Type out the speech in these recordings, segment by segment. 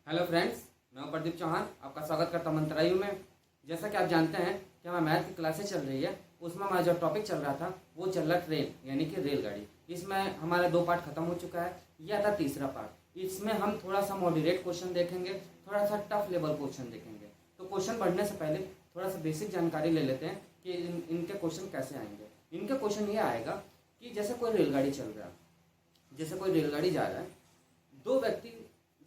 Hello friends, मैं प्रदीप चौहान आपका स्वागत करता हूं मंत्रायु में। जैसा कि आप जानते हैं कि हमारे मैथ की क्लासेस चल रही है, उसमें हमारा जो टॉपिक चल रहा था वो चल रहा ट्रेन यानी कि रेलगाड़ी। इसमें हमारे 2 पार्ट खत्म हो चुका है, यह था तीसरा पार्ट। इसमें हम थोड़ा सा मॉडरेट क्वेश्चन देखेंगे, थोड़ा सा टफ लेवल क्वेश्चन देखेंगे। तो क्वेश्चन पढ़ने से पहले थोड़ा सा बेसिक जानकारी ले लेते हैं कि इनके क्वेश्चन कैसे आएंगे। इनके क्वेश्चन ये आएगा कि जैसे कोई रेलगाड़ी चल रहा है, जैसे कोई रेलगाड़ी जा रहा है, 2 व्यक्ति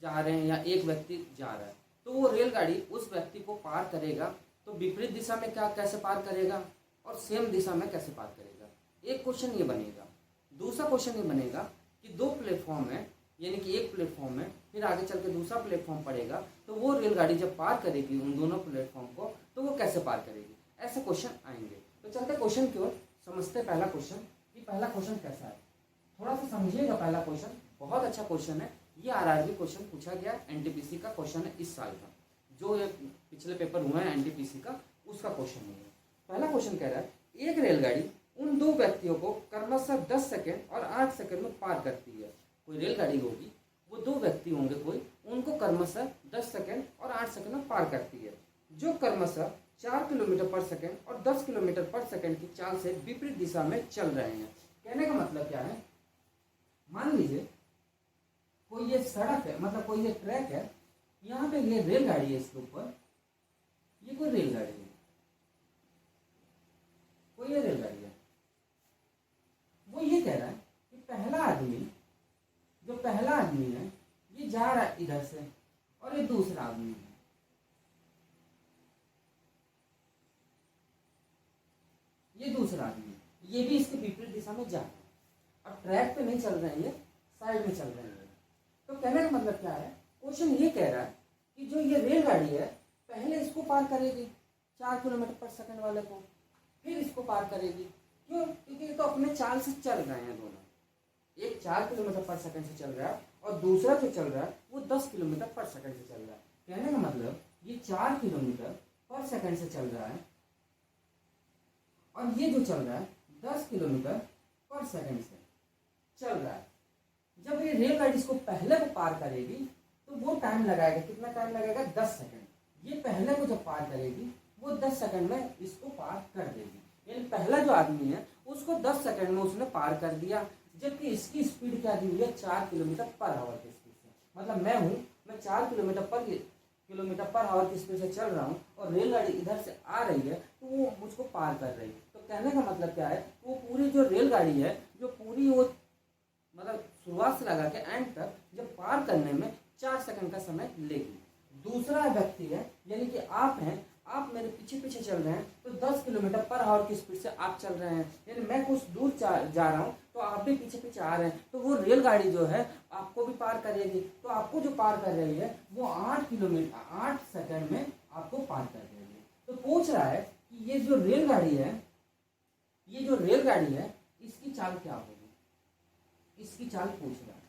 जा रहे हैं या एक व्यक्ति जा रहा है, तो वो रेलगाड़ी उस व्यक्ति को पार करेगा तो विपरीत दिशा में कैसे पार करेगा और सेम दिशा में कैसे पार करेगा। एक क्वेश्चन ये बनेगा। दूसरा क्वेश्चन ये बनेगा कि 2 प्लेटफॉर्म है, यानी कि एक प्लेटफॉर्म है, फिर आगे चल के दूसरा प्लेटफॉर्म पड़ेगा, तो वो रेलगाड़ी जब पार करेगी उन दोनों प्लेटफॉर्म को तो वो कैसे पार करेगी। ऐसे क्वेश्चन आएंगे। तो चलते क्वेश्चन की ओर, समझते पहला क्वेश्चन कि पहला क्वेश्चन कैसा है। थोड़ा सा समझिएगा। पहला क्वेश्चन बहुत अच्छा क्वेश्चन है। ये आरआरबी क्वेश्चन पूछा गया, एनटीपीसी का क्वेश्चन है इस साल का, जो ये पिछले पेपर हुआ है एनटीपीसी का, उसका क्वेश्चन है। पहला क्वेश्चन कह रहा है, एक रेलगाड़ी उन 2 व्यक्तियों को क्रमशः 10 सेकंड और 8 सेकंड में पार करती है। कोई रेलगाड़ी होगी, वो 2 व्यक्ति होंगे कोई, उनको क्रमशः 10 सेकंड और 8 सेकंड में पार करती है, जो क्रमशः 4 किलोमीटर पर सेकंड और 10 किलोमीटर पर सेकंड की चाल से विपरीत दिशा में चल रहे हैं। कहने का मतलब क्या है, मान लीजिए कोई ये सड़क है, मतलब कोई ये ट्रैक है, यहाँ पे ये रेलगाड़ी है, इसके ऊपर ये कोई रेलगाड़ी है, कोई ये रेलगाड़ी है। वो ये कह रहा है कि पहला आदमी है ये जा रहा है इधर से, और ये दूसरा आदमी है, ये दूसरा आदमी है, ये भी इसके विपरीत दिशा में जा रहा है, और ट्रैक पे नहीं चल रहे हैं, ये साइड में चल रहे हैं। तो कहने का मतलब क्या है, क्वेश्चन ये कह रहा है कि जो ये रेलगाड़ी है पहले इसको पार करेगी 4 किलोमीटर पर सेकंड वाले को, फिर इसको पार करेगी। क्यों? क्योंकि ये तो अपने चाल से चल रहे हैं दोनों। एक 4 किलोमीटर पर सेकंड से चल रहा है और दूसरा जो चल रहा है वो 10 किलोमीटर पर सेकंड से चल रहा है। कहने का मतलब ये 4 किलोमीटर पर सेकंड से चल रहा है और ये जो चल रहा है 10 किलोमीटर पर सेकंड से चल रहा है। जब ये रेलगाड़ी इसको पहले को पार करेगी तो वो टाइम लगाएगा, कितना टाइम लगेगा, 10 सेकंड। ये पहले को जब पार करेगी वो 10 सेकंड में इसको पार कर देगी। यानी पहला जो आदमी है उसको 10 सेकंड में उसने पार कर दिया, जबकि इसकी स्पीड क्या दी हुई है, 4 किलोमीटर पर आवर की स्पीड से। मतलब मैं 4 किलोमीटर पर आवर की स्पीड से चल रहा हूँ और रेलगाड़ी इधर से आ रही है तो वो मुझको पार कर रही है। तो कहने का मतलब क्या है, वो पूरी जो रेलगाड़ी है, जो पूरी वो मतलब शुरुआत से लगा के एंड तक जब पार करने में 4 सेकंड का समय लेगी। दूसरा व्यक्ति है, यानी कि आप हैं, आप मेरे पीछे पीछे चल रहे हैं, तो 10 किलोमीटर पर आवर की स्पीड से आप चल रहे हैं, यानी मैं कुछ दूर जा रहा हूँ तो आप भी पीछे पीछे आ रहे हैं, तो वो रेलगाड़ी जो है आपको भी पार करेगी। तो आपको जो पार कर रही है वो 8 सेकंड में आपको पार कर देगी। तो पूछ रहा है कि ये जो रेलगाड़ी है इसकी चाल क्या होगी, इसकी चाल पूछ रहा है।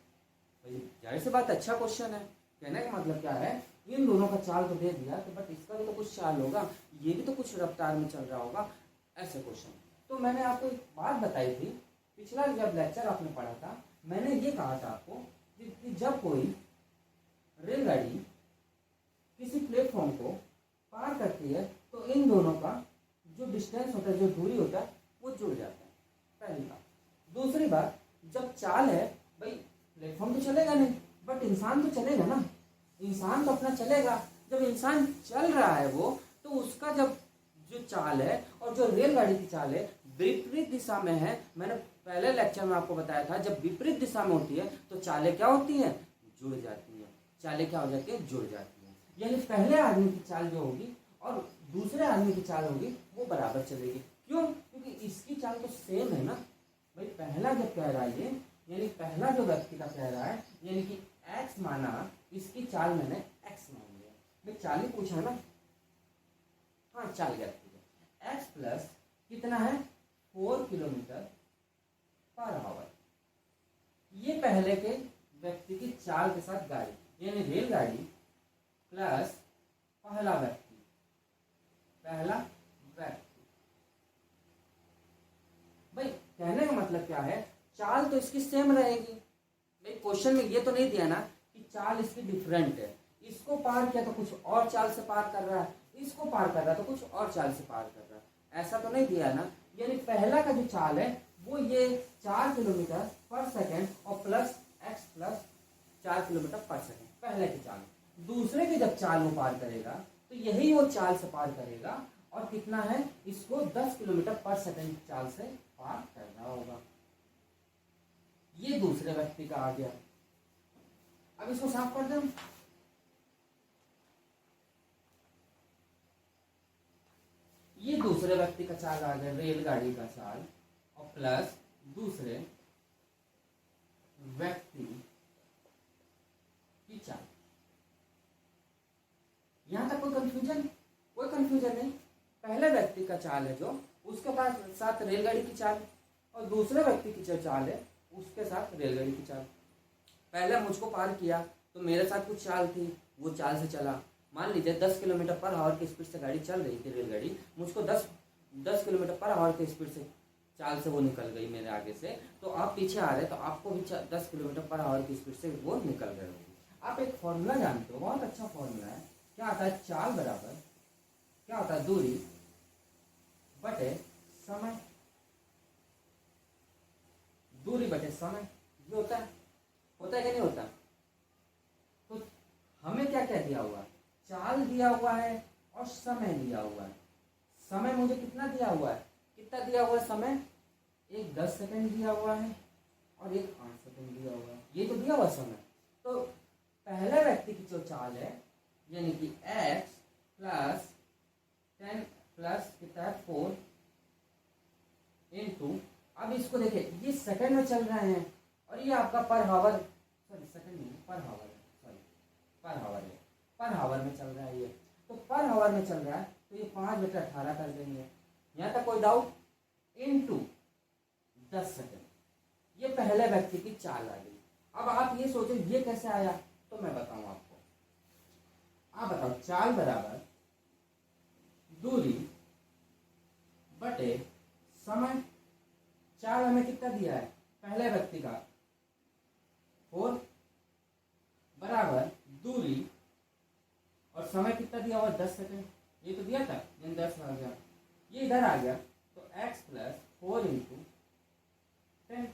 भाई जाहिर सी बात, अच्छा क्वेश्चन है। कहने का मतलब क्या है, इन दोनों का चाल तो दे दिया, तो बट इसका भी तो कुछ चाल होगा, ये भी तो कुछ रफ्तार में चल रहा होगा, ऐसे क्वेश्चन। तो मैंने आपको एक बात बताई थी, पिछला जब लेक्चर आपने पढ़ा था, मैंने ये कहा था आपको कि जब कोई रेलगाड़ी किसी प्लेटफॉर्म को पार करती है तो इन दोनों का जो डिस्टेंस होता है, जो दूरी होता है, वो जुड़ जाता है। पहली बात। दूसरी बात, जब चाल है, भाई प्लेटफॉर्म तो चलेगा नहीं, बट इंसान तो चलेगा ना, इंसान तो अपना चलेगा। जब इंसान चल रहा है वो, तो उसका जब जो चाल है और जो रेलगाड़ी की चाल है विपरीत दिशा में है। मैंने पहले लेक्चर में आपको बताया था, जब विपरीत दिशा में होती है तो चालें क्या होती हैं, जुड़ जाती हैं। चालें क्या हो जाती है, जुड़ जाती हैं। यानी पहले आदमी की चाल जो होगी और दूसरे आदमी की चाल होगी वो बराबर चलेगी। क्यों? क्योंकि इसकी चाल तो सेम है ना। भाई पहला जब कह रहा है ये, यानी पहला जो व्यक्ति का कह रहा है, यानी कि x माना, इसकी चाल मैंने x मान लिया। भाई चाल ही पूछा ना, हाँ चाल गया, x प्लस कितना है, 4 किलोमीटर पर आवर। ये पहले के व्यक्ति की चाल के साथ गाड़ी, यानी रेलगाड़ी प्लस पहला व्यक्ति। भाई कहने का मतलब क्या है, चाल तो इसकी सेम रहेगी। भाई क्वेश्चन में ये तो नहीं दिया ना कि चाल इसकी डिफरेंट है, इसको पार किया तो कुछ और चाल से पार कर रहा है, इसको पार कर रहा है तो कुछ और चाल से पार कर रहा है। ऐसा तो नहीं दिया ना। यानी पहला का जो चाल है वो ये 4 किलोमीटर पर सेकेंड और प्लस x प्लस 4 किलोमीटर पर सेकेंड, पहले की चाल। दूसरे की जब चाल वो पार करेगा तो यही वो चाल से पार करेगा, और कितना है, इसको 10 किलोमीटर पर सेकेंड चाल से पार करना होगा। ये दूसरे व्यक्ति का आ गया। अब इसको साफ कर दें। ये दूसरे व्यक्ति का चाल आ गया, रेलगाड़ी का चाल, और प्लस दूसरे व्यक्ति की चाल। यहां तक कोई कंफ्यूजन? कोई कंफ्यूजन नहीं। पहले व्यक्ति का चाल है जो, उसके पास साथ रेलगाड़ी की चाल, और दूसरे व्यक्ति की जो चाल है उसके साथ रेलगाड़ी की चाल। पहले मुझको पार किया तो मेरे साथ कुछ चाल थी, वो चाल से चला। मान लीजिए 10 किलोमीटर पर आवर की स्पीड से गाड़ी चल रही थी रेलगाड़ी, मुझको 10 किलोमीटर पर आवर की स्पीड से चाल से वो निकल गई मेरे आगे से। तो आप पीछे आ रहे तो आपको भी 10 किलोमीटर पर आवर की स्पीड से वो निकल गए होगी। आप एक फॉर्मूला जानते हो, बहुत अच्छा फॉर्मूला है। क्या आता है? चाल बराबर क्या होता है? दूरी बटे समय। दूरी बटे समय ये होता है कि नहीं होता? तो हमें क्या क्या दिया हुआ है? चाल दिया हुआ है और समय दिया हुआ है। समय मुझे कितना दिया हुआ है? कितना दिया हुआ है समय? एक 10 सेकंड दिया हुआ है और एक 8 सेकंड दिया हुआ है। ये तो दिया हुआ समय। तो पहले व्यक्ति की जो चाल है यानी कि x प्लस 10 प्लस कितना है 4 इंटू, अब इसको देखिए ये सेकंड में चल रहे हैं और ये आपका पर हावर, सॉरी सेकंड नहीं, पर हावर है, सॉरी पर हावर है, पर हावर में चल रहा है ये। तो पर हावर में चल रहा है तो ये 5/18 कर देंगे। यहाँ तक कोई डाउट? Into 10 second. ये पहले व्यक्ति की चाल आ गई। अब आप ये सोचो ये कैसे आया, तो मैं बताऊं आपको। आप बताओ, चाल बराबर दूरी बटे समय। चाल हमें कितना दिया है? पहले व्यक्ति का 4 बराबर दूरी और समय कितना दिया हुआ? 10 सेकंड। ये तो दिया था, यानी 10 आ गया, ये इधर आ गया तो x प्लस 4 इंटू 10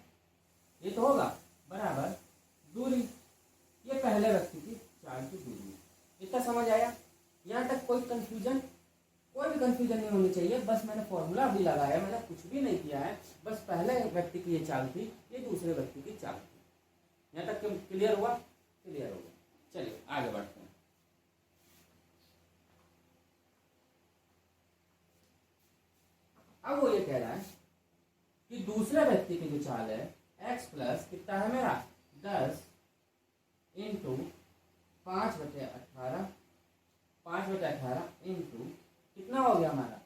ये तो होगा बराबर दूरी। ये पहले व्यक्ति की चाल की दूरी। इतना समझ आया? यहाँ तक कोई कंफ्यूजन? कोई भी कंफ्यूजन नहीं होनी चाहिए। बस मैंने फॉर्मूला भी लगाया, मैंने कुछ भी नहीं किया है। बस पहले व्यक्ति की ये चाल थी, ये दूसरे व्यक्ति की चाल थी। यहाँ तक क्लियर हुआ? क्लियर हो गया। चलिए आगे बढ़ते हैं। अब वो ये कह रहा है कि दूसरे व्यक्ति की जो चाल है x प्लस कितना है मेरा 10 इंटू 5/18, 5/18 इंटू कितना हो गया हमारा?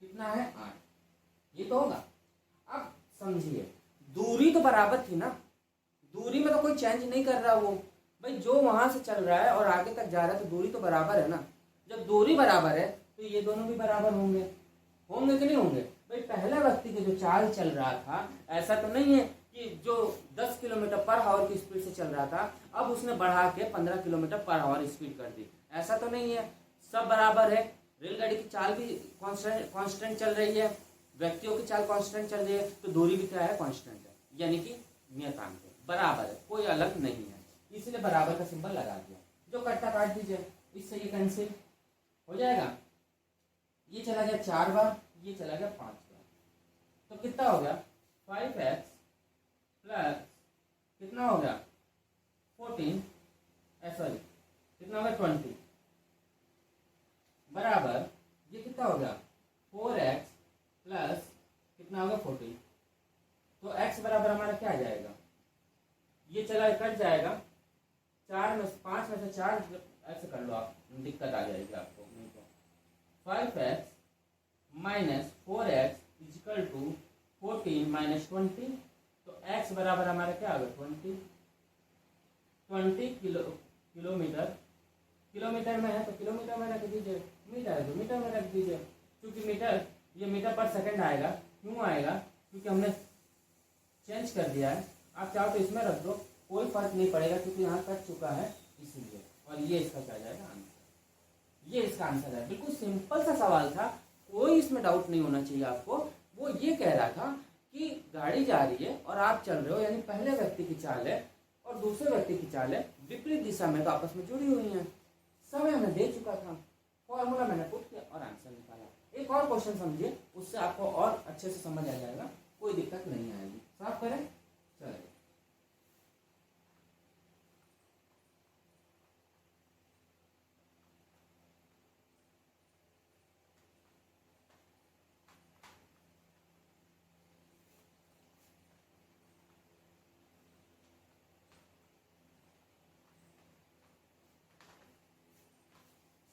कितना है? 8। ये तो होगा। अब समझिए, दूरी तो बराबर थी ना, दूरी में तो कोई चेंज नहीं कर रहा वो। भाई जो वहां से चल रहा है और आगे तक जा रहा है तो दूरी तो बराबर है ना। जब दूरी बराबर है तो ये दोनों भी बराबर होंगे। होंगे कि नहीं होंगे? भाई पहला व्यक्ति की जो चाल चल रहा था, ऐसा तो नहीं है कि जो 10 किलोमीटर पर आवर की स्पीड से चल रहा था अब उसने बढ़ा के 15 किलोमीटर पर आवर स्पीड कर दी। ऐसा तो नहीं है, सब बराबर है। रेलगाड़ी की चाल भी कांस्टेंट चल रही है, व्यक्तियों की चाल कांस्टेंट चल रही है, तो दूरी भी क्या है? कांस्टेंट है, यानी कि नियतांक है, बराबर है, कोई अलग नहीं है। इसलिए बराबर का सिंबल लगा दिया। जो कट्टा काट दीजिए, इससे ये कैंसिल हो जाएगा। ये चला गया 4 बार, ये चला गया 5 बार, तो कितना हो गया? 5x प्लस कितना हो गया? 14 सॉरी कितना हो गया? 20 बराबर ये कितना हो गया? 4x प्लस कितना हो गया? 14। तो x बराबर हमारा क्या आ जाएगा? ये चला कट जाएगा, 5 में से 4 ऐसे कर लो आप, दिक्कत आ जाएगी आपको। नहीं तो 5x minus 4x is equal to 14 minus 20। तो x बराबर हमारा क्या आ गया? 20 किलोमीटर। किलोमीटर में है तो किलोमीटर में रख दीजिए, मीटर है तो मीटर में रख दीजिए। क्योंकि मीटर, ये मीटर पर सेकंड आएगा। क्यों आएगा? क्योंकि हमने चेंज कर दिया है। आप चाहो तो इसमें रख दो, कोई फर्क नहीं पड़ेगा क्योंकि यहाँ कट चुका है इसीलिए। और ये इसका क्या जाएगा आंसर। ये इसका आंसर है। बिल्कुल सिंपल सा सवाल था, कोई इसमें डाउट नहीं होना चाहिए आपको। वो ये कह रहा था कि गाड़ी जा रही है और आप चल रहे हो, यानी पहले व्यक्ति की चाल है और दूसरे व्यक्ति की चाल है विपरीत दिशा में, तो आपस में जुड़ी हुई हैं। समय हमें दे चुका था, फॉर्मूला मैंने पुट किया और आंसर निकाला। एक और क्वेश्चन समझिए, उससे आपको और अच्छे से समझ आ जाएगा, कोई दिक्कत नहीं आएगी। साफ करें, चलिए।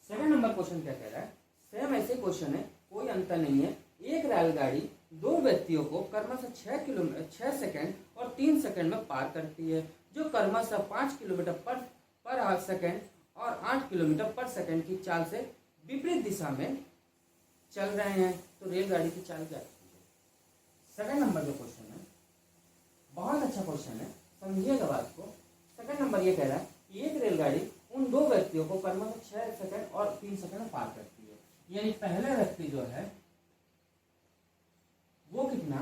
सेकंड नंबर क्वेश्चन क्या कह रहा है, सेम ऐसे क्वेश्चन है, कोई अंतर नहीं है। एक रेलगाड़ी दो व्यक्तियों को क्रमशः 6 सेकंड और 3 सेकंड में पार करती है, जो क्रमशः 5 किलोमीटर पर सेकंड और 8 किलोमीटर पर सेकंड की चाल से विपरीत दिशा में चल रहे हैं, तो रेलगाड़ी की चाल क्या है। सेकंड नंबर जो क्वेश्चन है बहुत अच्छा क्वेश्चन है, समझिएगा बात को। सेकंड नंबर ये कह रहा है कि एक रेलगाड़ी उन दो व्यक्तियों को क्रमशः 6 सेकंड और 3 सेकंड में पार करती है, यानी पहला व्यक्ति जो है वो कितना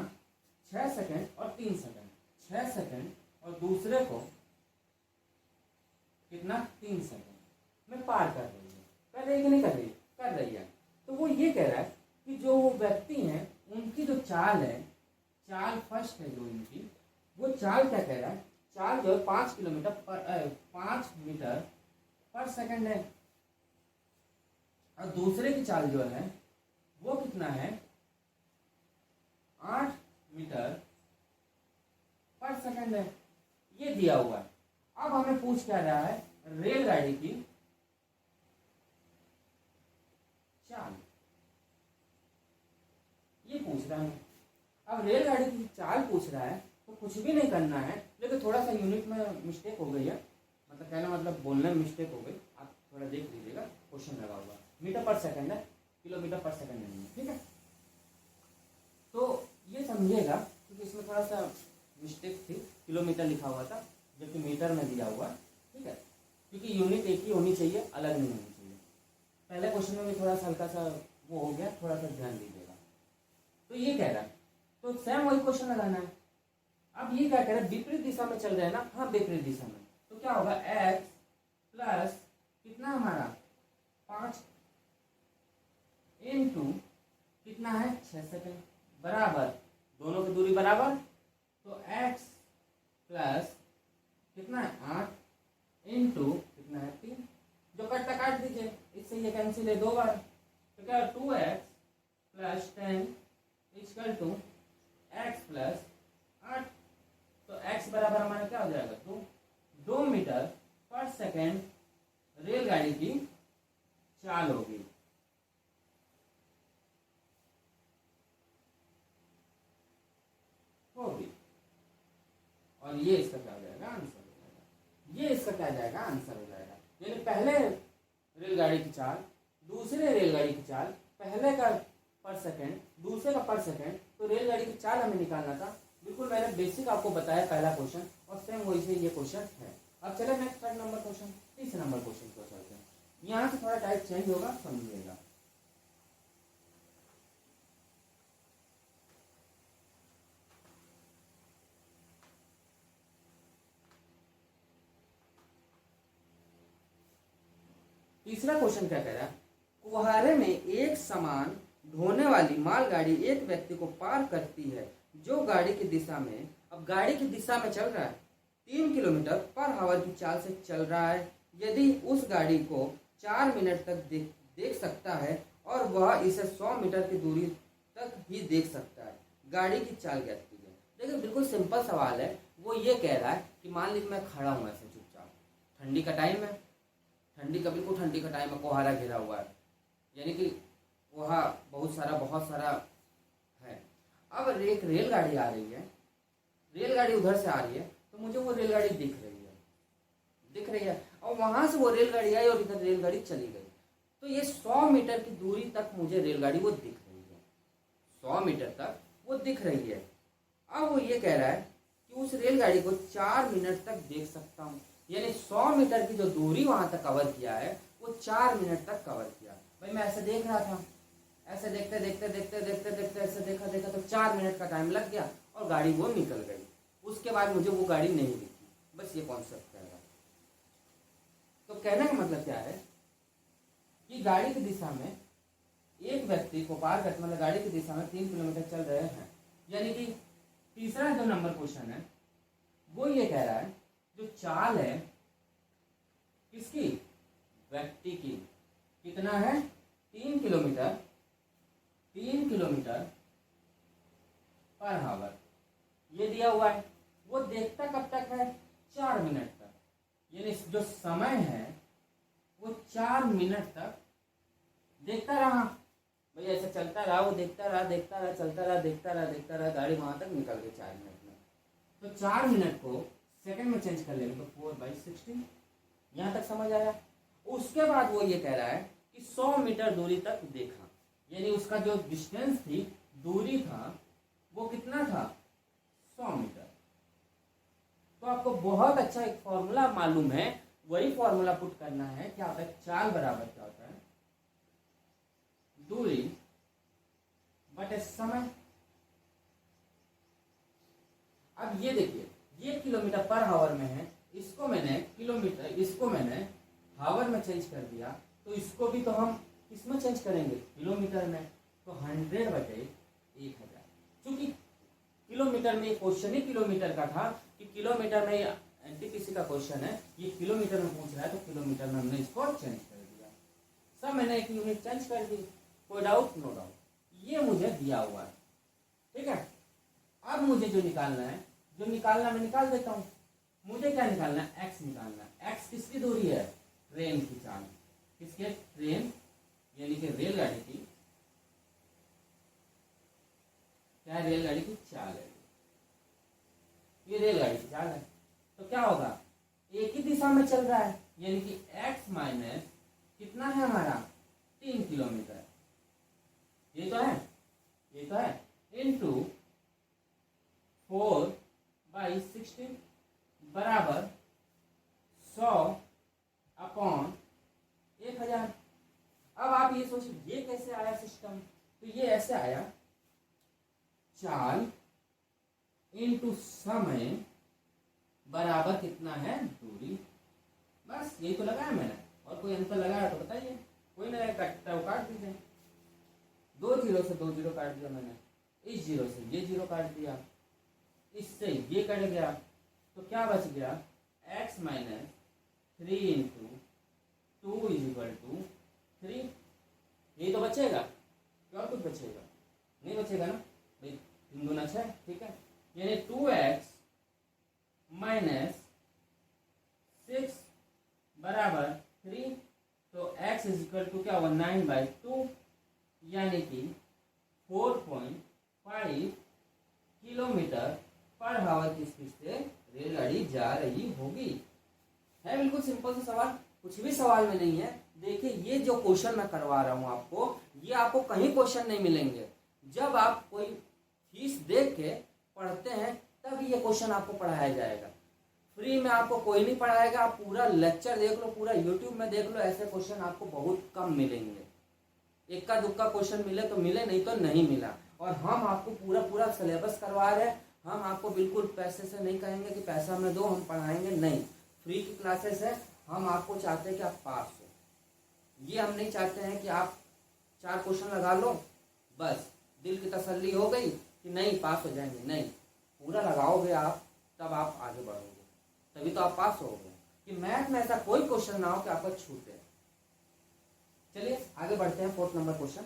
6 सेकंड और 3 सेकंड, 6 सेकंड, और दूसरे को कितना 3 सेकंड में पार कर रही है। कर रही है कि नहीं कर रही है, कर रही है। तो वो ये कह रहा है कि जो वो व्यक्ति हैं उनकी जो चाल है, चाल फर्स्ट है जो इनकी, वो चाल क्या कह रहा है, चाल जो है 5 मीटर पर सेकंड है, और दूसरे की चाल जो है वो कितना है 8 मीटर पर सेकंड है। ये दिया हुआ है। अब हमें पूछ क्या रहा है, रेलगाड़ी की चाल, ये पूछ रहा है। अब रेलगाड़ी की चाल पूछ रहा है तो कुछ भी नहीं करना है, लेकिन थोड़ा सा यूनिट में मिस्टेक हो गई है, मतलब कहना मतलब बोलने में मिस्टेक हो गई, आप थोड़ा देख लीजिएगा, क्वेश्चन लगा हुआ मीटर पर सेकंड है, किलोमीटर पर सेकंड नहीं है, ठीक है। तो ये समझिएगा क्योंकि इसमें थोड़ा सा मिस्टेक थी, किलोमीटर लिखा हुआ था जबकि मीटर में दिया हुआ, ठीक है, क्योंकि यूनिट एक ही होनी चाहिए, अलग नहीं होनी चाहिए। पहले क्वेश्चन में भी थोड़ा सा हल्का सा वो हो गया, थोड़ा सा ध्यान दीजिएगा। तो ये कह रहा है, तो सेम वही क्वेश्चन लगाना है। अब ये क्या कह रहा है, विपरीत दिशा में चल रहे हैं ना, हाँ विपरीत दिशा में, तो क्या होगा x प्लस कितना हमारा 5 इंटू कितना है 6 सेकंड बराबर, दोनों की दूरी बराबर, तो x प्लस कितना है 8 इंटू कितना है 3, जो कटता काट दीजिए, इससे ये कैंसिल है 2 बार, तो क्या 2x plus 10 equal to x plus 8, तो x बराबर हमारा क्या हो जाएगा 2 मीटर पर सेकंड रेलगाड़ी की चाल होगी। और ये इसका क्या हो जाएगा आंसर हो जाएगा, ये इसका क्या जाएगा आंसर हो जाएगा। यानी पहले रेलगाड़ी की चाल, दूसरे रेलगाड़ी की चाल, पहले का पर सेकंड, दूसरे का पर सेकंड, तो रेलगाड़ी की चाल हमें निकालना था। बिल्कुल मैंने बेसिक आपको बताया पहला क्वेश्चन, और सेम वही से ये क्वेश्चन है। अब चले नेक्स्ट थर्ड नंबर क्वेश्चन, तीसरे नंबर क्वेश्चन को चलते हैं। यहाँ से थोड़ा टाइप चेंज होगा, समझिएगा। तीसरा क्वेश्चन क्या कह रहा है, कुहारे में एक समान ढोने वाली मालगाड़ी एक व्यक्ति को पार करती है जो गाड़ी की दिशा में, अब गाड़ी की दिशा में चल रहा है, 3 किलोमीटर पर आवर की चाल से चल रहा है। यदि उस गाड़ी को 4 मिनट तक देख सकता है और वह इसे 100 मीटर की दूरी तक ही देख सकता है, गाड़ी की चाल क्या है। देखिए बिल्कुल सिंपल सवाल है। वो ये कह रहा है कि मान लीजिए मैं खड़ा हूँ ऐसे चुपचाप, ठंडी का टाइम है, ठंडी का बिल्कुल ठंडी का टाइम है, कोहारा घिरा हुआ है, यानी कि कोहा बहुत सारा है। अब एक रेलगाड़ी आ रही है, रेलगाड़ी उधर से आ रही है, तो मुझे वो रेलगाड़ी दिख रही है, और वहां से वो रेलगाड़ी आई और इधर रेलगाड़ी चली गई, तो ये 100 मीटर की दूरी तक मुझे रेलगाड़ी वो दिख रही है, 100 मीटर तक वो दिख रही है। अब वो ये कह रहा है कि उस रेलगाड़ी को 4 मिनट तक देख सकता हूँ। यानी 100 मीटर की जो दूरी वहां तक कवर किया है वो 4 मिनट तक कवर किया। भाई मैं ऐसे देख रहा था, ऐसे देखते देखते देखते देखते देखते ऐसे देखा देखा तो 4 मिनट का टाइम लग गया और गाड़ी वो निकल गई। उसके बाद मुझे वो गाड़ी नहीं दिखी। बस ये कॉन्सेप्ट है। तो कहने का मतलब क्या है कि गाड़ी की दिशा में एक व्यक्ति को पार करते, मतलब गाड़ी की दिशा में 3 किलोमीटर चल रहे हैं। यानी कि तीसरा जो नंबर क्वेश्चन है वो ये कह रहा है जो चाल है किसकी, व्यक्ति की, कितना है 3 किलोमीटर, 3 किलोमीटर पर आवर ये दिया हुआ है। वो देखता कब तक है, 4 मिनट तक। यानी जो समय है वो 4 मिनट तक देखता रहा। भाई ऐसे चलता रहा, वो देखता रहा देखता रहा, चलता रहा देखता रहा देखता रहा, गाड़ी वहां तक निकल गई 4 मिनट में। तो 4 मिनट को सेकंड में चेंज कर लेंगे तो 4/16। यहाँ तक समझ आया। उसके बाद वो ये कह रहा है कि 100 मीटर दूरी तक देखा, यानी उसका जो डिस्टेंस थी, दूरी था, वो कितना था, 100 मीटर। तो आपको बहुत अच्छा एक फॉर्मूला मालूम है, वही फॉर्मूला पुट करना है। क्या होता है, चाल बराबर क्या होता है, दूरी बटे समय। अब ये देखिए, ये किलोमीटर पर आवर में है, इसको मैंने किलोमीटर, इसको मैंने आवर में चेंज कर दिया, तो इसको भी तो हम किसमें चेंज करेंगे, किलोमीटर में। तो 100 बटे 1000। चूंकि किलोमीटर में क्वेश्चन ही किलोमीटर का था कि किलोमीटर में एनटीपीसी का क्वेश्चन है, ये किलोमीटर में पूछ रहा है, तो किलोमीटर में हमने इसको चेंज कर दिया। सब मैंने एक यूनिट चेंज कर दी, कोई डाउट, नो डाउट। ये मुझे दिया हुआ है, ठीक है। अब मुझे जो निकालना है, जो निकालना मैं निकाल देता हूँ। मुझे क्या निकालना है, एक्स निकालना है। एक्स किसकी दूरी है, ट्रेन की चाल, किसके, ट्रेन यानी कि रेलगाड़ी की, क्या है, रेलगाड़ी की चाल है। ये रेलगाड़ी की चाल है। तो क्या होगा, एक ही दिशा में चल रहा है, यानी कि x माइनस कितना है हमारा, 3 किलोमीटर, ये तो है, ये तो है, इंटू 4/16 बराबर 100/1000। अब आप ये सोचिए, ये कैसे आया सिस्टम, तो ये ऐसे आया, चाल इंटू समय बराबर कितना है, दूरी। बस यही तो लगाया मैंने, और कोई अंतर लगाया तो बताइए। कोई ना काटता है वो काट दीजिए। 2 जीरो से 2 जीरो काट दिया मैंने, इस जीरो से ये जीरो काट दिया, इससे ये कट गया, तो क्या बच गया, x minus 3 into 2 equal to 3। यही तो बचेगा, क्या कुछ बचेगा, नहीं बचेगा ना भाई, 3 दूना 6, ठीक है। यानी 2x माइनस 6 बराबर 3। तो x इजिकल टू क्या हुआ, 9/2, यानी कि 4.5 किलोमीटर पर आवर की स्पीड से रेलगाड़ी जा रही होगी। है बिल्कुल सिंपल सा सवाल, कुछ भी सवाल में नहीं है। देखिए ये जो क्वेश्चन मैं करवा रहा हूँ आपको, ये आपको कहीं क्वेश्चन नहीं मिलेंगे। जब आप कोई फीस देख के पढ़ते हैं तब ये क्वेश्चन आपको पढ़ाया जाएगा। फ्री में आपको कोई नहीं पढ़ाएगा। आप पूरा लेक्चर देख लो, पूरा यूट्यूब में देख लो, ऐसे क्वेश्चन आपको बहुत कम मिलेंगे। इक्का दुक्का क्वेश्चन मिले तो मिले, नहीं तो नहीं मिला। और हम आपको पूरा पूरा सिलेबस करवा रहे हैं। हम आपको बिल्कुल पैसे से नहीं कहेंगे कि पैसा हमें दो हम पढ़ाएंगे, नहीं। फ्री की क्लासेस है। हम आपको चाहते हैं कि आप पास हो। ये हम नहीं चाहते हैं कि आप 4 क्वेश्चन लगा लो बस दिल की तसल्ली हो गई कि नहीं पास हो जाएंगे, नहीं। पूरा लगाओगे आप तब आप आगे बढ़ोगे, तभी तो आप पास होगे। कि मैथ में ऐसा कोई क्वेश्चन ना हो कि आपको छूटे। चलिए आगे बढ़ते हैं। 4th number question,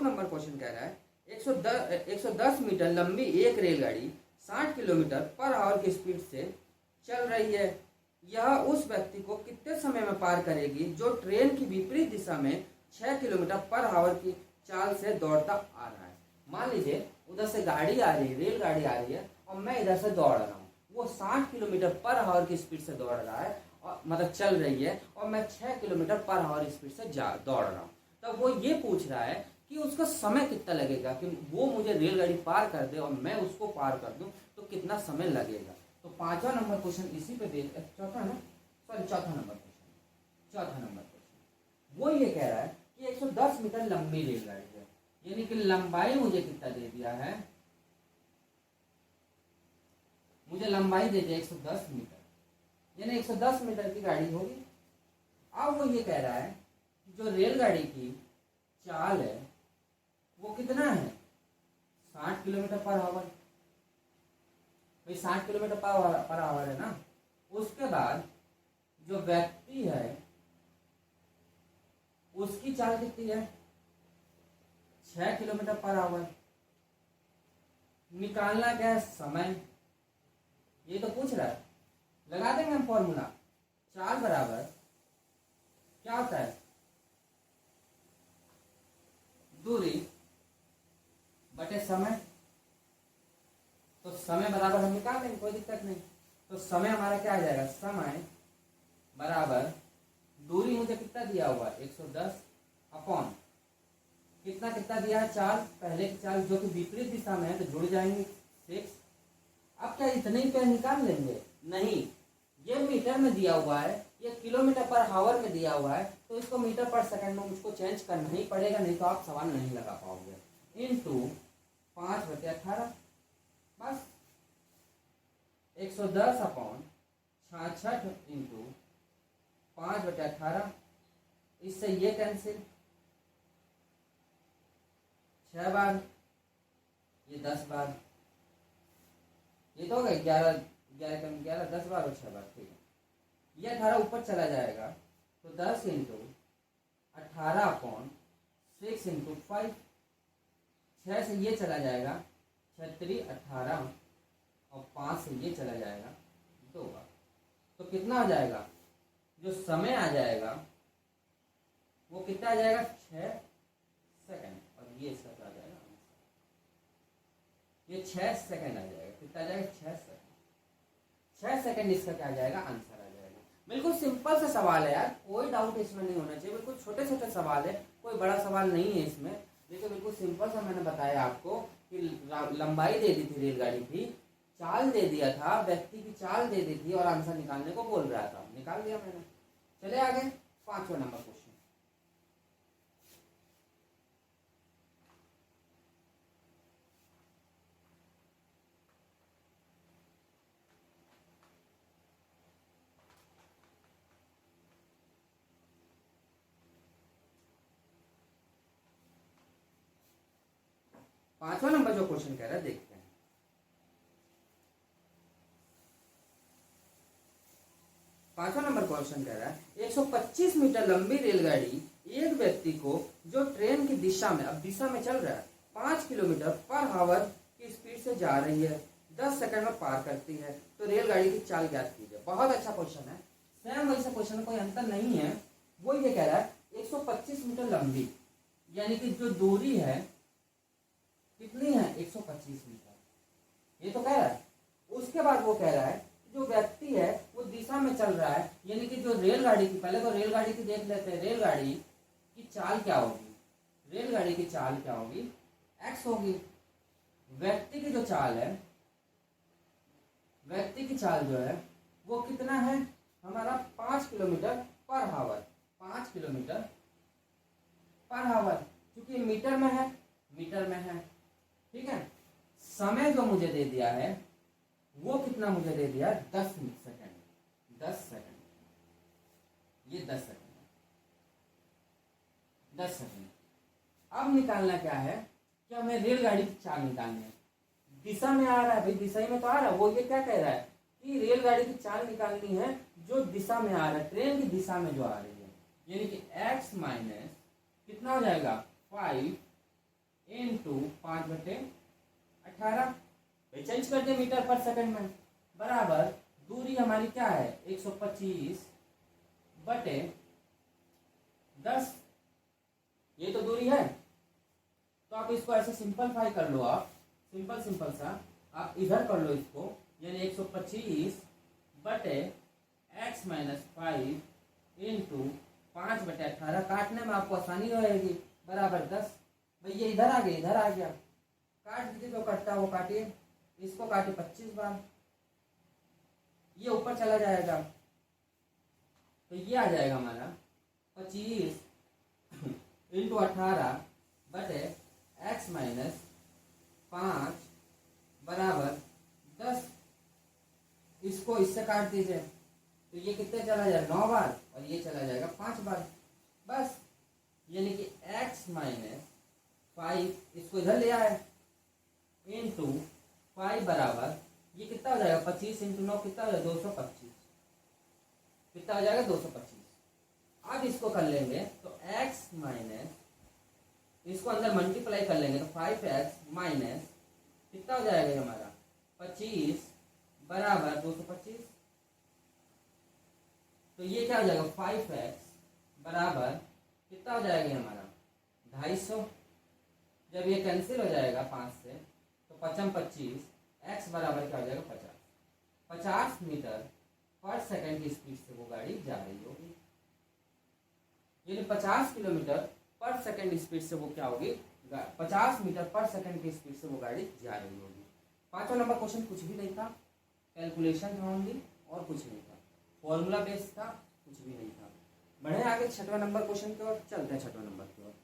number question कह रहा है 110 मीटर लंबी एक रेलगाड़ी 60 किलोमीटर पर आवर की स्पीड से चल रही है। यह उस व्यक्ति को कितने समय में पार करेगी जो ट्रेन की विपरीत दिशा में 6 किलोमीटर पर आवर की चाल से दौड़ता आ रहा है। मान लीजिए उधर से गाड़ी आ रही है, रेलगाड़ी आ रही है और मैं इधर से दौड़ रहा हूँ। वो 60 किलोमीटर पर आवर की स्पीड से दौड़ रहा है और मतलब चल रही है, और मैं 6 किलोमीटर पर आवर स्पीड से दौड़ रहा हूँ। तब वो ये पूछ रहा है कि उसका समय कितना लगेगा कि वो मुझे रेलगाड़ी पार कर दे और मैं उसको पार कर दूं, तो कितना समय लगेगा। तो 5वां नंबर क्वेश्चन इसी पे दे, चौथा ना, सॉरी चौथा नंबर क्वेश्चन वो ये कह रहा है कि 110 मीटर लंबी रेलगाड़ी है, यानी कि लंबाई मुझे कितना दे दिया है, मुझे लंबाई दे दिया 110 मीटर, यानी 110 मीटर की गाड़ी होगी। अब वो ये कह रहा है कि जो रेलगाड़ी की चाल है वो कितना है, 60 किलोमीटर पर आवर। भाई 60 किलोमीटर पर आवर है ना। उसके बाद जो व्यक्ति है उसकी चाल कितनी है, 6 किलोमीटर पर आवर। निकालना क्या है, समय। ये तो पूछ रहा है, लगा देंगे हम फॉर्मूला। चाल बराबर क्या होता है, दूरी बटे समय। तो समय बराबर हम निकाल लेंगे, कोई दिक्कत नहीं। तो समय हमारा क्या आ जाएगा, समय बराबर दूरी मुझे कितना दिया हुआ है 110 अपॉन कितना कितना दिया है, चाल, पहले की चाल जो कि विपरीत दिशा में है तो जुड़ जाएंगे 6। अब क्या इतने ही पे निकाल लेंगे, नहीं, ये मीटर में दिया हुआ है, ये किलोमीटर पर आवर में दिया हुआ है, तो इसको मीटर पर सेकंड में मुझको चेंज करना ही पड़ेगा, नहीं तो आप सवाल नहीं लगा पाओगे। इंटू 5/18 बस 110 अपॉन 66 इंटू 5/18। इससे ये कैंसिल, 6 बार, ये 10 बार, ये तो हो गया 11 11 कम 11 10 बार और 6 बार, ठीक है। ये 18 ऊपर चला जाएगा तो 10 इंटू 18 अपॉन 6 इंटू 5, 6 से ये चला जाएगा 36 18 और 5 से ये चला जाएगा 2 बार। तो कितना आ जाएगा, जो समय आ जाएगा वो कितना आ जाएगा, 6 सेकंड। और ये इसका क्या आ जाएगा, ये 6 सेकंड आ जाएगा। कितना आ जाएगा, 6 सेकंड। 6 सेकंड इसका क्या आ जाएगा, आंसर आ जाएगा। बिल्कुल सिंपल सा सवाल है यार, कोई डाउट इसमें नहीं होना चाहिए। बिल्कुल छोटे छोटे सवाल है, कोई बड़ा सवाल नहीं है इसमें। देखो बिल्कुल सिंपल सा मैंने बताया आपको कि लंबाई दे दी थी रेलगाड़ी की, चाल दे दिया था, व्यक्ति की चाल दे दी थी और आंसर निकालने को बोल रहा था, निकाल दिया मैंने। चले आगे 5वां नंबर क्वेश्चन। 5वां नंबर जो क्वेश्चन कह रहा है देखते हैं। 5वां नंबर क्वेश्चन कह रहा है 125 मीटर लंबी रेलगाड़ी एक व्यक्ति को जो ट्रेन की दिशा में, अब दिशा में चल रहा है, 5 किलोमीटर पर आवर की स्पीड से जा रही है, 10 सेकंड में पार करती है, तो रेलगाड़ी की चाल ज्ञात कीजिए। बहुत अच्छा क्वेश्चन है, सेम वैसा क्वेश्चन, कोई अंतर नहीं है। वो ये कह रहा है 125 मीटर लंबी, यानी कि जो दूरी है कितनी है, 125 मीटर, ये तो कह रहा है। उसके बाद वो कह रहा है जो व्यक्ति है वो दिशा में चल रहा है, यानी कि जो रेलगाड़ी की, पहले तो रेलगाड़ी की देख लेते हैं, रेलगाड़ी की चाल क्या होगी, रेलगाड़ी की चाल क्या होगी, x होगी। व्यक्ति की जो चाल है, व्यक्ति की चाल जो है वो कितना है हमारा, 5 kilometre per hour, 5 kilometre per hour, क्योंकि मीटर में है, मीटर में है, ठीक है। समय जो मुझे दे दिया है वो कितना मुझे दे दिया, 10 सेकंड, 10 सेकंड, ये 10 सेकंड, 10 सेकंड। अब निकालना क्या है, कि हमें रेलगाड़ी की चाल निकालनी है। दिशा में आ रहा है भाई, दिशा में तो आ रहा है। वो ये क्या कह रहा है कि रेलगाड़ी की चाल निकालनी है जो दिशा में आ रहा है, ट्रेन की दिशा में जो आ रही है, यानी कि x माइनस कितना हो जाएगा, 5 इंटू 5/18, चेंज कर दिया मीटर पर सेकंड में, बराबर दूरी हमारी क्या है 125 बटे 10, ये तो दूरी है। तो आप इसको ऐसे सिंपलीफाई कर लो, आप सिंपल सा आप इधर कर लो इसको, यानी 125 बटे x माइनस 5 इंटू 5/18। काटने में आपको आसानी रहेगी, बराबर 10। भैया इधर आ गया, इधर आ गया, काट दीजिए, जो कटता है वो काटिए, इसको काटिए 25 बार, ये ऊपर चला जाएगा, तो ये आ जाएगा हमारा 25 इंटू 18 बटे x माइनस 5 बराबर 10। इसको इससे काट दीजिए, तो ये कितने चला जाएगा, 9 बार, और ये चला जाएगा 5 बार, बस। यानी कि x माइनस 5 इसको इधर ले आए इंटू 5 बराबर, ये कितना हो जाएगा, 25 इंटू 9 कितना हो जाएगा, 225, कितना हो जाएगा, 225। अब इसको कर लेंगे तो x माइनस, इसको अंदर मल्टीप्लाई कर लेंगे तो 5x माइनस कितना हो जाएगा ये हमारा 25 बराबर 225। तो ये क्या हो जाएगा, 5x बराबर कितना हो जाएगा हमारा 250। जब ये कैंसिल हो जाएगा 5 से, तो 5 25, x बराबर क्या हो जाएगा 50। 50 मीटर पर सेकंड की स्पीड से वो गाड़ी जा रही होगी, यानी 50 किलोमीटर पर सेकंड स्पीड से वो क्या होगी, 50 मीटर पर सेकंड की स्पीड से वो गाड़ी जा रही होगी। 5वां नंबर क्वेश्चन कुछ भी नहीं था, कैलकुलेशन था ओनली, और कुछ नहीं था, फॉर्मूला बेस्ड था, कुछ भी नहीं था। बढ़े आगे 6वां नंबर क्वेश्चन की ओर, चलते हैं 6वां नंबर की ओर।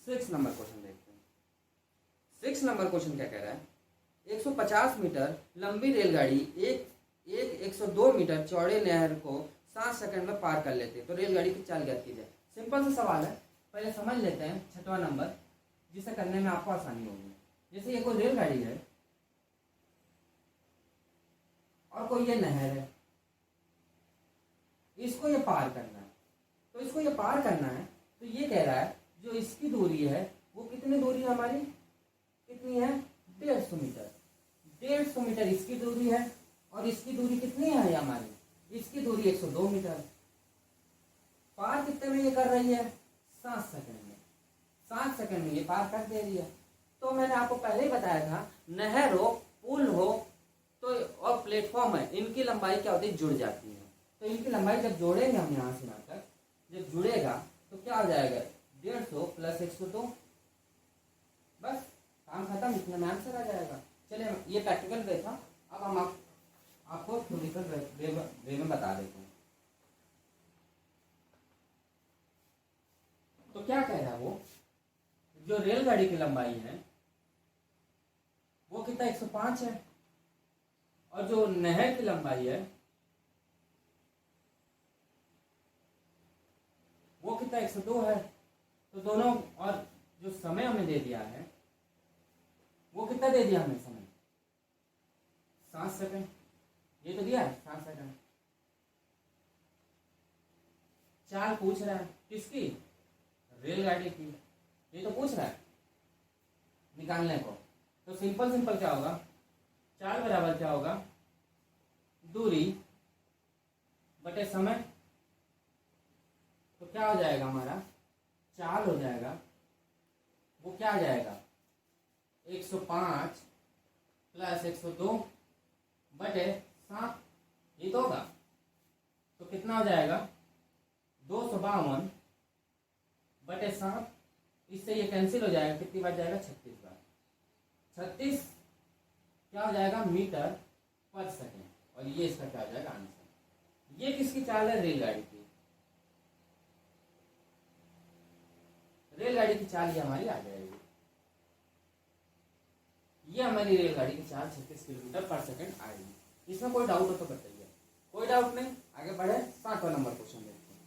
सिक्स नंबर क्वेश्चन देखते हैं। 6 नंबर क्वेश्चन क्या कह रहा है, 150 मीटर लंबी रेलगाड़ी एक 102 मीटर चौड़े नहर को 7 सेकंड में पार कर लेते हैं, तो रेलगाड़ी की चाल ज्ञात कीजिए। सिंपल सा सवाल है, पहले समझ लेते हैं 6वां नंबर, जिसे करने में आपको आसानी होगी। जैसे ये कोई रेलगाड़ी है और कोई ये नहर है, इसको ये पार करना है, तो इसको ये पार करना है, तो ये कह रहा है जो इसकी दूरी है वो कितनी दूरी है हमारी, कितनी है, 150 मीटर। 150 मीटर इसकी दूरी है, और इसकी दूरी कितनी है हमारी, इसकी दूरी 102 मीटर। पार कितने में ये कर रही है, 7 सेकंड में। 7 सेकंड में ये पार कर दे रही है। तो मैंने आपको पहले ही बताया था, नहर हो, पुल हो, तो और प्लेटफॉर्म है, इनकी लंबाई क्या होती है, जुड़ जाती है। तो इनकी लंबाई जब जोड़ेंगे हम यहाँ से यहाँ तक, जब जुड़ेगा तो क्या हो जाएगा, 150 प्लस 102, बस काम खत्म, इतने में आंसर आ जाएगा। चलिए ये प्रैक्टिकल वे था, अब हम आपको थ्योरिटिकल वे में बता देते हैं। तो क्या कह रहा है वो, जो रेलगाड़ी की लंबाई है वो कितना 105 है, और जो नहर की लंबाई है वो कितना 102 है। तो दोनों, और जो समय हमें दे दिया है वो कितना दे दिया हमें समय, 7 सेकंड, ये तो दिया है 7 सेकंड। चाल पूछ रहा है किसकी, रेलगाड़ी की, ये तो पूछ रहा है निकालने को। तो सिंपल क्या होगा, चाल बराबर क्या होगा, दूरी बटे समय। तो क्या हो जाएगा हमारा, चाल हो जाएगा, वो क्या आ जाएगा, 105 प्लस 102 बटे 7, ये तो होगा। तो कितना हो जाएगा, 252 बटे 7, इससे ये कैंसिल हो जाएगा, कितनी बार जाएगा, 36 बार। 36 क्या हो जाएगा, मीटर पर सेकेंड, और ये इसका क्या हो जाएगा आंसर। ये किसकी चाल है, रेलगाड़ी की। रेलगाड़ी की चाल ये हमारी आ जाएगी, ये हमारी रेलगाड़ी की चाल 36 किलोमीटर पर सेकंड आएगी। इसमें कोई डाउट हो तो बताइए, कोई डाउट नहीं। आगे बढ़े, 7वां नंबर क्वेश्चन देखते हैं।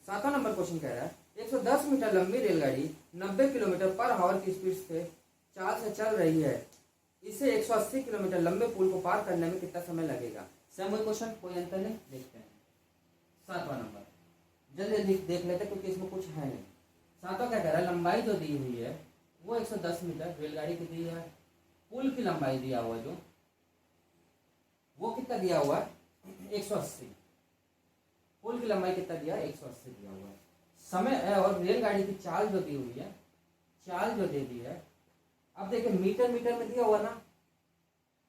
7वां नंबर क्वेश्चन कह रहा है 110 मीटर लंबी रेलगाड़ी 90 किलोमीटर पर आवर की स्पीड से चाल से चल रही है, इसे 180 किलोमीटर लंबे पुल को पार करने में कितना समय लगेगा। सेम क्वेश्चन, कोई अंतर नहीं, देखते हैं। 7वां नंबर जल्दी देख लेते क्योंकि इसमें कुछ है नहीं। 7वां क्या कह रहा है, लंबाई जो दी हुई है वो 110 मीटर, रेलगाड़ी की दी है, पुल की लंबाई दिया हुआ जो वो कितना दिया हुआ है 180, पुल की लंबाई कितना दिया है 180 दिया हुआ है। समय और रेलगाड़ी की चाल जो दी हुई है, चाल जो दे दी है, अब देखिए मीटर मीटर में दिया हुआ ना,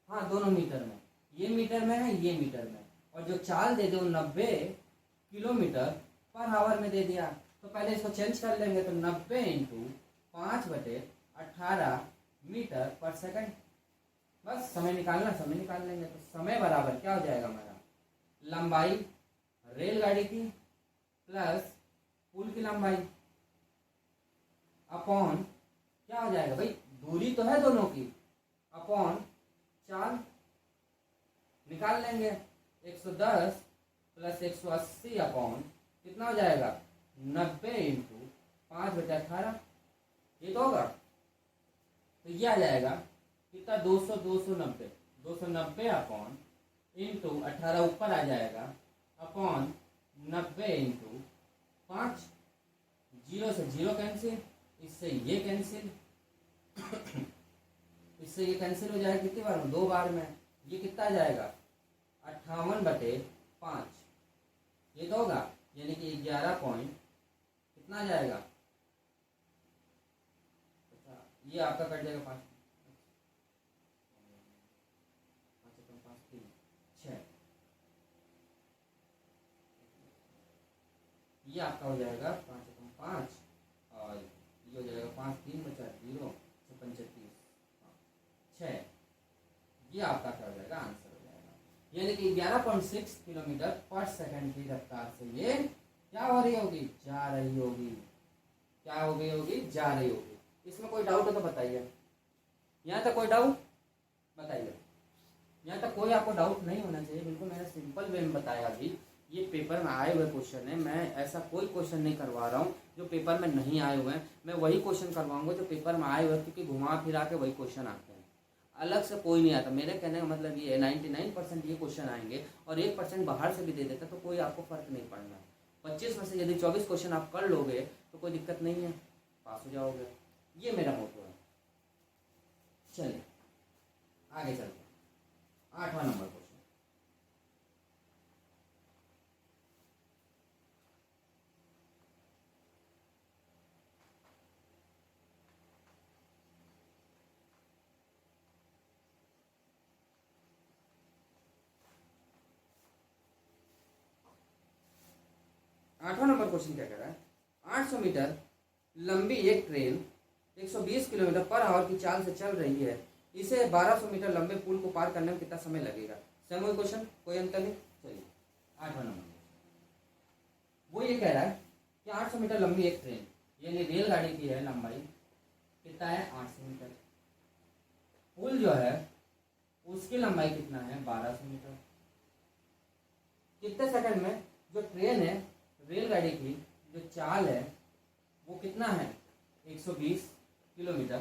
हाँ दोनों मीटर में, ये मीटर में है ये मीटर में, और जो चाल दे दो 90 किलोमीटर पर आवर में दे दिया। तो पहले इसको चेंज कर लेंगे, तो 90 इंटू 5/18 मीटर पर सेकंड, बस समय निकालना, समय निकाल लेंगे। तो समय बराबर क्या हो जाएगा हमारा, लंबाई रेलगाड़ी की प्लस पुल की लंबाई अपॉन क्या हो जाएगा भाई, दूरी तो है दोनों की, अपॉन चाल निकाल लेंगे। 110 प्लस 180 अपॉन कितना हो जाएगा 90 इंटू 5/18, ये तो होगा। तो ये आ जाएगा कितना 290 अपॉन इंटू 18 ऊपर आ जाएगा अपॉन 90 इंटू 5, 0 से 0 कैंसिल, इससे ये कैंसिल इससे ये कैंसिल हो जाएगा कितनी बार में, 2 बार में। ये कितना आ जाएगा 58/5, ये तो होगा, यानी कि 11 पॉइंट कितना आ जाएगा, ये आपका कट जाएगा 5, 6, ये आपका हो जाएगा 5/5 और ये हो जाएगा 5 3 बचा 0 35 6, ये आपका क्या हो जाएगा आंसर हो जाएगा। यानी कि 11.6 किलोमीटर पर सेकंड की रफ्तार से ये क्या हो रही होगी, जा रही होगी, क्या हो गई होगी, जा रही होगी। इसमें कोई डाउट हो तो बताइए, यहाँ तक कोई डाउट बताइए, यहाँ तक कोई आपको डाउट नहीं होना चाहिए, बिल्कुल मैंने सिंपल वे में बताया। अभी ये पेपर में आए हुए क्वेश्चन है, मैं ऐसा कोई क्वेश्चन नहीं करवा रहा हूँ जो पेपर में नहीं आए हुए हैं, मैं वही क्वेश्चन करवाऊंगा जो पेपर में आए हुए, क्योंकि घुमा फिरा के वही क्वेश्चन आते हैं, अलग से कोई नहीं आता। मेरे कहने का मतलब ये है 99% ये क्वेश्चन आएंगे और 1% बाहर से भी दे देता तो कोई आपको फर्क नहीं पड़ना। 25 में से यदि 24 क्वेश्चन आप कर लोगे तो कोई दिक्कत नहीं है, पास हो जाओगे, ये मेरा मोटो है। चलिए आगे चलते हैं। 8वां नंबर क्वेश्चन, आठवां नंबर क्वेश्चन क्या कह रहा है, 800 मीटर लंबी एक ट्रेन 120 किलोमीटर पर आवर की चाल से चल रही है, इसे 1200 मीटर लंबे पुल को पार करने में कितना समय लगेगा। सेम क्वेश्चन, कोई अंतर नहीं। चलिए 8वां नंबर वो ये कह रहा है कि 800 मीटर लंबी एक ट्रेन, यानी रेलगाड़ी की है लंबाई कितना है 800 मीटर, पुल जो है उसकी लंबाई कितना है 1200 मीटर, कितने सेकंड में जो ट्रेन है रेलगाड़ी की जो चाल है वो कितना है 120 किलोमीटर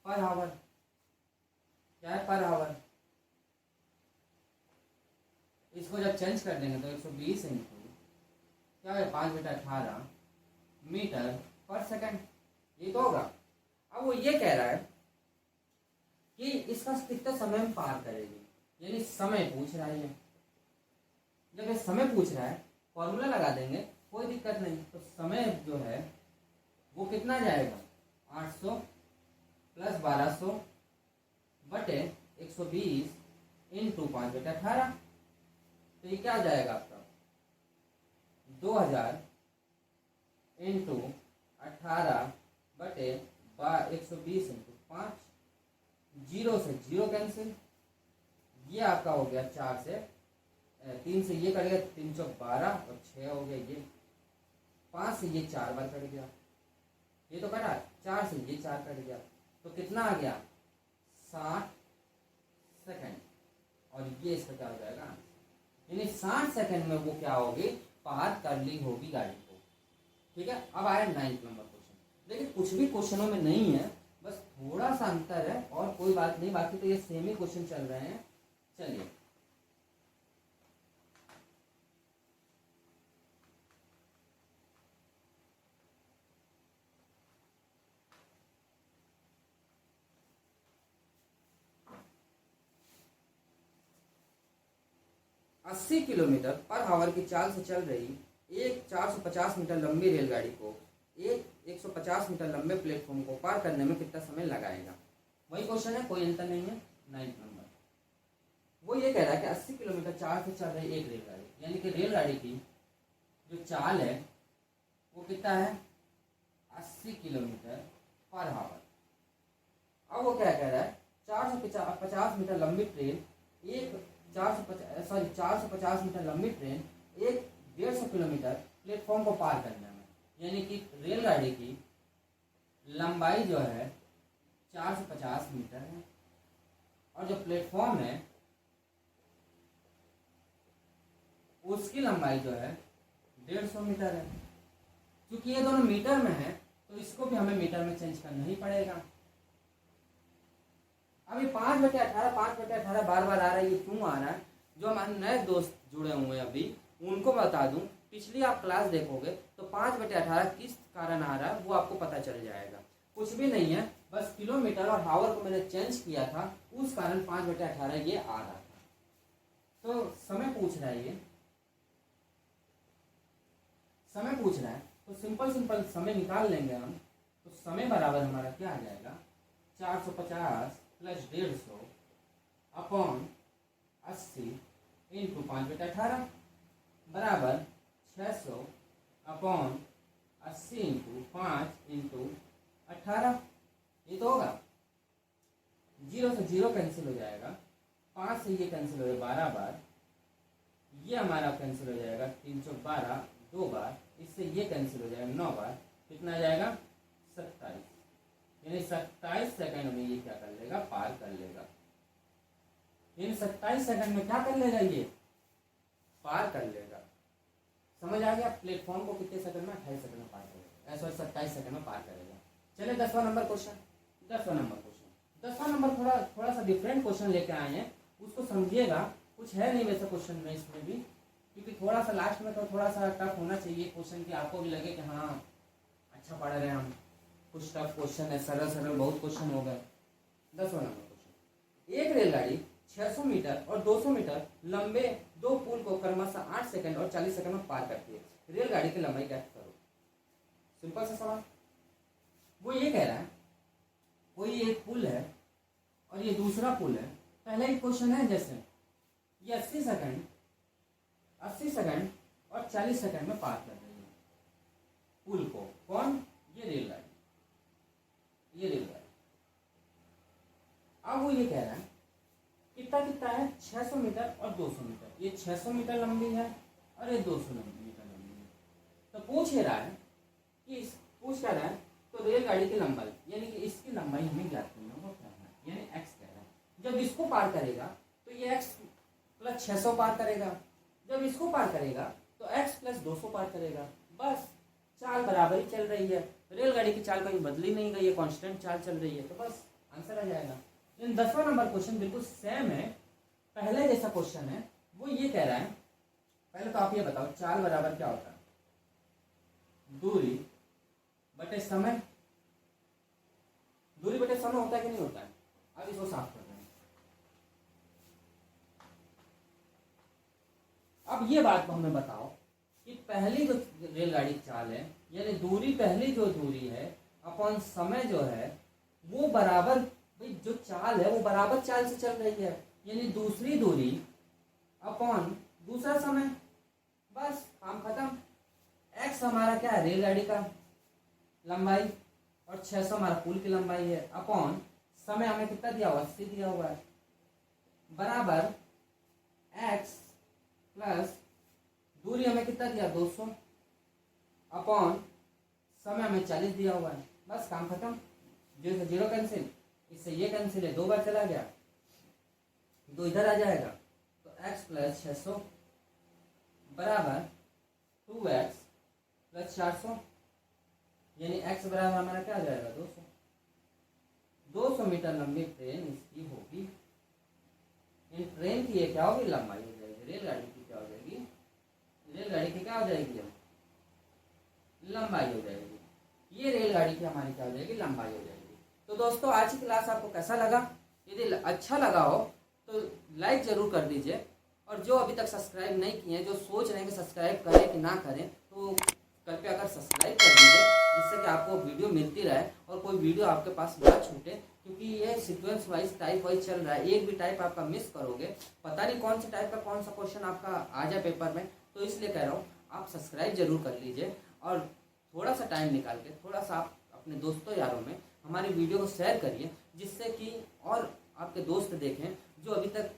पर आवर, क्या है पर आवर। इसको जब चेंज कर देंगे तो 120 इंटू क्या है 5/18 मीटर पर सेकंड, ये तो होगा। अब वो ये कह रहा है कि इसका कितना समय में पार करेगी, यानी समय पूछ रहा है। जब ये समय पूछ रहा है फॉर्मूला लगा देंगे, कोई दिक्कत नहीं। तो समय जो है वो कितना जाएगा 800 प्लस 1200 बटे 120 इंटू 5/18, तो ये क्या जाएगा आपका 2000 इंटू 18 बटे 120 इंटू 5, 0 से 0 कैंसिल, ये आपका हो गया 4 से 3 से ये कट गया 312 और 6 हो गया, ये 5 से ये 4 बार कट गया, ये तो कटा 4 से ये 4 कट गया, तो कितना आ गया 60 सेकंड, और ये इसका क्या हो जाएगा, यानी 60 सेकंड में वो क्या होगी पार कर ली होगी गाड़ी को। ठीक है, अब आया 9th नंबर क्वेश्चन। देखिए कुछ भी क्वेश्चनों में नहीं है, बस थोड़ा सा अंतर है और कोई बात नहीं, बाकी तो ये सेम ही क्वेश्चन चल रहे हैं। चलिए 80 किलोमीटर पर आवर की चाल से चल रही एक 450 मीटर लंबी रेलगाड़ी को एक 150 मीटर लंबे प्लेटफॉर्म को पार करने में कितना समय लगाएगा। वही क्वेश्चन है, कोई अंतर नहीं है। 9th नंबर वो ये कह रहा है कि 80 किलोमीटर चाल से चल रही एक रेलगाड़ी, यानी कि रेलगाड़ी की जो चाल है वो कितना है, 80 किलोमीटर पर आवर। अब वो क्या कह रहा है, 450 मीटर लंबी ट्रेन एक 450 मीटर लंबी ट्रेन एक 150 किलोमीटर प्लेटफॉर्म को पार करने में, यानी कि रेलगाड़ी की लंबाई जो है 450 मीटर है और जो प्लेटफॉर्म है उसकी लंबाई जो है 150 मीटर है। क्योंकि ये दोनों मीटर में है तो इसको भी हमें मीटर में चेंज करना ही पड़ेगा। अभी 5/18 बार बार आ रहा है, ये क्यों आ रहा है? जो हमारे नए दोस्त जुड़े हुए हैं अभी उनको बता दूं, पिछली आप क्लास देखोगे तो 5/18 किस कारण आ रहा है वो आपको पता चल जाएगा। कुछ भी नहीं है, बस किलोमीटर और हावर को मैंने चेंज किया था, उस कारण 5/18 ये आ रहा था। तो समय पूछ रहा है, ये समय पूछ रहा है तो सिंपल समय निकाल लेंगे हम। तो समय बराबर हमारा क्या आ जाएगा, 450 प्लस 150 अपॉन 80 इंटू 5/18 बराबर 600 अपॉन 80 इंटू 5 इंटू 18। ये तो होगा, 0 से 0 कैंसिल हो जाएगा, 5 से ये कैंसिल हो जाएगा 12 बार, ये हमारा कैंसिल हो जाएगा 312 2 बार, इससे ये कैंसिल हो जाएगा 9 बार, कितना आ जाएगा 27, यानी 27 सेकंड में ये क्या कर लेगा, पार कर लेगा। यानी 27 सेकंड में क्या कर लेगा, ये पार कर लेगा। समझ आ गया? प्लेटफॉर्म को कितने सेकंड में, 28 सेकंड में पार करेगा, ऐसा 27 सेकंड में पार करेगा। चलिए 10वां नंबर क्वेश्चन। 10वां नंबर थोड़ा सा डिफरेंट क्वेश्चन लेके आए हैं, उसको समझिएगा। कुछ है नहीं वैसे क्वेश्चन में इसमें भी, क्योंकि थोड़ा सा लास्ट में तो थोड़ा सा टफ होना चाहिए क्वेश्चन, की आपको भी लगे कि हाँ अच्छा पढ़ रहे हैं हम। कुछ टफ क्वेश्चन है, सरल बहुत क्वेश्चन हो गए। 10वां नंबर क्वेश्चन, एक रेलगाड़ी 600 मीटर और 200 मीटर लंबे दो पुल को क्रमशः 8 सेकंड और 40 सेकंड में पार करती है। रेलगाड़ी की लंबाई ज्ञात करो। सिंपल सा सवाल। वो ये कह रहा है कोई एक पुल है और ये दूसरा पुल है। पहला एक क्वेश्चन है, जैसे ये 80 सेकंड और 40 सेकंड में पार कर रही है पुल को। कौन? ये रेलगाड़ी। अब वो ये कह रहा है कितना है, 600 मीटर और 200 मीटर। ये 600 मीटर लंबी है और ये 200 मीटर लंबी है। तो पूछ रहा है कि पूछ क्या रहा है, तो रेलगाड़ी की लंबाई, यानी कि इसकी लंबाई हमें ज्ञात करना होगा, क्या है, यानी x कह रहा है। जब इसको पार करेगा तो ये x प्लस 600 पार करेगा, जब इसको पार करेगा तो x प्लस 200 पार करेगा। बस चाल बराबर ही चल रही है, रेलगाड़ी की चाल कहीं बदली नहीं गई है, कांस्टेंट चाल चल रही है, तो बस आंसर आ जाएगा। इन 10वां नंबर क्वेश्चन बिल्कुल सेम है, पहले जैसा क्वेश्चन है। वो ये कह रहा है, पहले तो आप ये बताओ चाल बराबर क्या होता है, दूरी बटे समय। दूरी बटे समय होता है कि नहीं होता है? अब इसको साफ कर रहे हैं। अब ये बात को हमें बताओ कि पहली जो रेलगाड़ी की चाल है, यानी दूरी, पहली जो दूरी है अपॉन समय जो है वो बराबर, भाई जो चाल है वो बराबर चाल से चल रही है, यानी दूसरी दूरी अपॉन दूसरा समय। बस काम खत्म। x हमारा क्या है, रेलगाड़ी का लंबाई, और 600 हमारा पुल की लंबाई है, अपॉन समय हमें कितना दिया हुआ, 80 दिया हुआ है, बराबर x प्लस दूरी हमें कितना दिया, 200 अपॉन समय हमें 40 दिया हुआ है। बस काम खत्म। 0 से 0 कैंसिल, इससे ये कैंसिल है, 2 बार चला गया, 2 इधर आ जाएगा, तो x प्लस 600 बराबर 2x प्लस 400। यानी x बराबर हमारा क्या आ जाएगा 200। 200 मीटर लंबी ट्रेन इसकी होगी। इन ट्रेन की ये क्या होगी, लंबाई हो जाएगी। रेलगाड़ी की क्या हो जाएगी, रेलगाड़ी की क्या हो जाएगी, लंबाई हो जाएगी। ये रेलगाड़ी की हमारी क्या हो जाएगी, लंबाई हो जाएगी। तो दोस्तों आज की क्लास आपको कैसा लगा? यदि अच्छा लगा हो तो लाइक जरूर कर दीजिए, और जो अभी तक सब्सक्राइब नहीं किए हैं, जो सोच रहे हैं कि सब्सक्राइब करें कि ना करें, तो कृपया कर सब्सक्राइब कर दीजिए, जिससे कि आपको वीडियो मिलती रहे और कोई वीडियो आपके पास ना छूटे। क्योंकि ये सीक्वेंस वाइज टाइप वाइज चल रहा है, एक भी टाइप आपका मिस करोगे पता नहीं कौन से टाइप का कौन सा क्वेश्चन आपका आ जाए पेपर में। तो इसलिए कह रहा हूँ आप सब्सक्राइब जरूर कर लीजिए, और थोड़ा सा टाइम निकाल के थोड़ा सा आप अपने दोस्तों यारों में हमारी वीडियो को शेयर करिए, जिससे कि और आपके दोस्त देखें जो अभी तक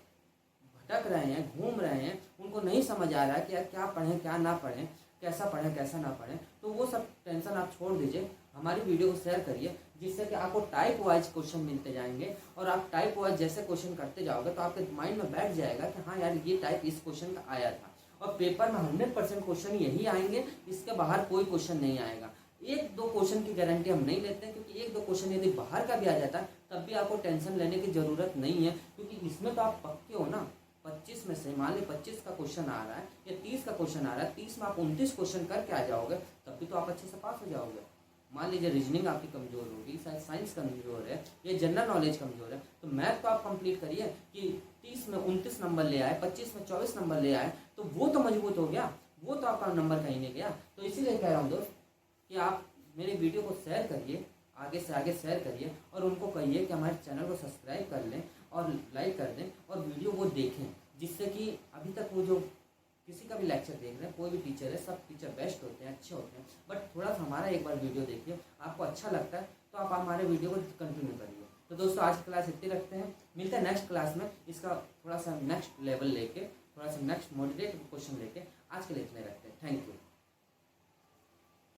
भटक रहे हैं, घूम रहे हैं, उनको नहीं समझ आ रहा है कि यार क्या पढ़ें क्या ना पढ़ें, कैसा पढ़ें कैसा ना पढ़ें। तो वो सब टेंशन आप छोड़ दीजिए, हमारी वीडियो को शेयर करिए, जिससे कि आपको टाइप वाइज क्वेश्चन मिलते जाएंगे, और आप टाइप वाइज जैसे क्वेश्चन करते जाओगे तो आपके माइंड में बैठ जाएगा कि हाँ यार ये टाइप इस क्वेश्चन का आया था। और पेपर में 100% क्वेश्चन यही आएंगे, इसके बाहर कोई क्वेश्चन नहीं आएगा। एक दो क्वेश्चन की गारंटी हम नहीं लेते हैं, क्योंकि एक दो क्वेश्चन यदि बाहर का भी आ जाता है तब भी आपको टेंशन लेने की ज़रूरत नहीं है, क्योंकि इसमें तो आप पक्के हो ना। 25 में से मान लीजिए 25 का क्वेश्चन आ रहा है या 30 का क्वेश्चन आ रहा है, 30 में आप 29 क्वेश्चन करके आ जाओगे, तब भी तो आप अच्छे से पास हो जाओगे। मान लीजिए रीजनिंग आपकी कमज़ोर होगी, साइंस कमज़ोर है, या जनरल नॉलेज कमज़ोर है, तो मैथ तो आप कंप्लीट करिए कि 30 में 29 नंबर ले आए, 25 में 24 नंबर ले आए, तो वो तो मजबूत हो गया, वो तो आपका नंबर कहीं नहीं गया। तो इसीलिए कह रहा हूँ दोस्त कि आप मेरी वीडियो को शेयर करिए, आगे से आगे शेयर करिए, और उनको कहिए कि हमारे चैनल को सब्सक्राइब कर लें और लाइक कर दें, और वीडियो वो देखें, जिससे कि अभी तक वो जो किसी का भी लेक्चर देख रहे हैं, कोई भी टीचर है, सब टीचर बेस्ट होते हैं, अच्छे होते हैं, बट थोड़ा सा हमारा एक बार वीडियो देखिए, आपको अच्छा लगता है तो आप हमारे वीडियो को कंटिन्यू करिए। तो दोस्तों आज की क्लास इतनी रखते हैं, मिलते हैं नेक्स्ट क्लास में, इसका थोड़ा सा नेक्स्ट लेवल लेके, थोड़ा सा नेक्स्ट मॉडरेट क्वेश्चन लेके। आज के लिए इतने रखते हैं, थैंक यू।